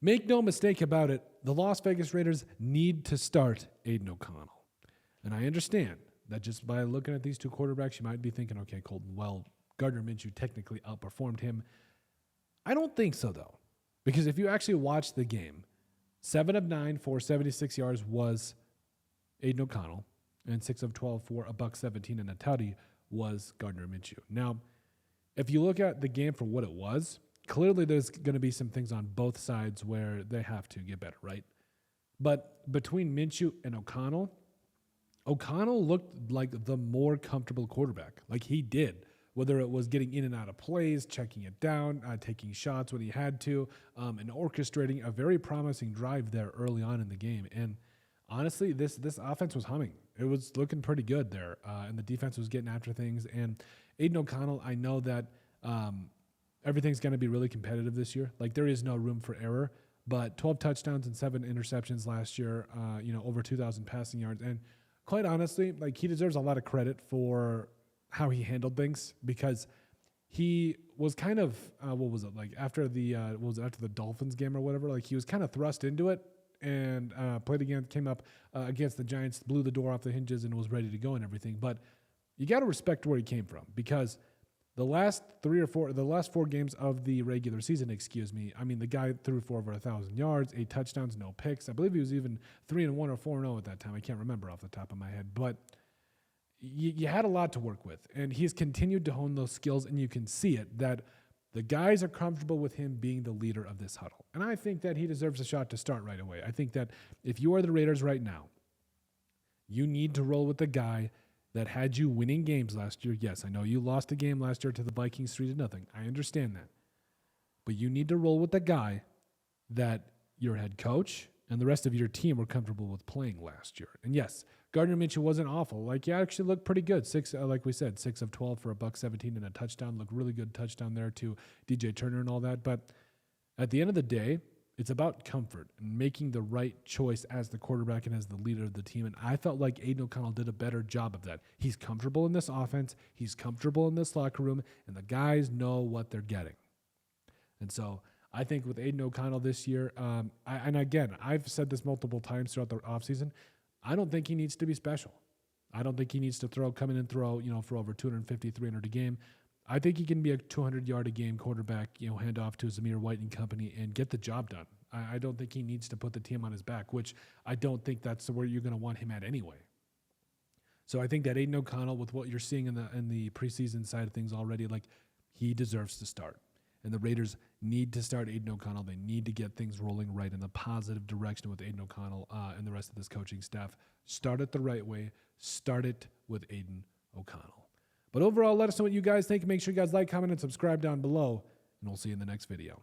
Make no mistake about it, the Las Vegas Raiders need to start Aidan O'Connell. And I understand that just by looking at these two quarterbacks, you might be thinking, okay, Colton, well, Gardner Minshew technically outperformed him. I don't think so, though, because if you actually watch the game, 7 of 9 for 76 yards was Aidan O'Connell, and 6 of 12 for $117 and a tutty was Gardner Minshew. Now, if you look at the game for what it was, clearly there's going to be some things on both sides where they have to get better, right? But between Minshew and O'Connell looked like the more comfortable quarterback. Like he did, whether it was getting in and out of plays, checking it down, taking shots when he had to, and orchestrating a very promising drive there early on in the game. And honestly, this offense was humming. It was looking pretty good there, and the defense was getting after things. And Aidan O'Connell, I know that everything's going to be really competitive this year. Like there is no room for error. But 12 touchdowns and 7 interceptions last year, over 2,000 passing yards. And quite honestly, like he deserves a lot of credit for how he handled things, because he was kind of after the Dolphins game or whatever, like he was kind of thrust into it and came up against the Giants, blew the door off the hinges and was ready to go and everything. But you got to respect where he came from, because the last 4 games of the regular season, I mean, the guy threw for over 1,000 yards, 8 touchdowns, no picks. I believe he was even 3-1 or 4-0 at that time. I can't remember off the top of my head, but you had a lot to work with, and he's continued to hone those skills, and you can see it, that the guys are comfortable with him being the leader of this huddle. And I think that he deserves a shot to start right away. I think that if you are the Raiders right now, you need to roll with the guy that had you winning games last year. Yes, I know you lost a game last year to the Vikings 3-0. I understand that. But you need to roll with the guy that your head coach and the rest of your team were comfortable with playing last year. And yes, Gardner Minshew wasn't awful. Like, he actually looked pretty good. Like we said, 6 of 12 for $117 and a touchdown. Looked really good touchdown there to DJ Turner and all that. But at the end of the day, it's about comfort and making the right choice as the quarterback and as the leader of the team. And I felt like Aidan O'Connell did a better job of that. He's comfortable in this offense. He's comfortable in this locker room. And the guys know what they're getting. And so I think with Aidan O'Connell this year, I've said this multiple times throughout the offseason, I don't think he needs to be special. I don't think he needs to come in and throw, for over 250, 300 a game. I think he can be a 200-yard-a-game quarterback, hand off to Zamir White and company and get the job done. I don't think he needs to put the team on his back, which I don't think that's where you're going to want him at anyway. So I think that Aidan O'Connell, with what you're seeing in the preseason side of things already, like, he deserves to start. And the Raiders need to start Aidan O'Connell. They need to get things rolling right in the positive direction with Aidan O'Connell and the rest of this coaching staff. Start it the right way. Start it with Aidan O'Connell. But overall, let us know what you guys think. Make sure you guys like, comment, and subscribe down below, and we'll see you in the next video.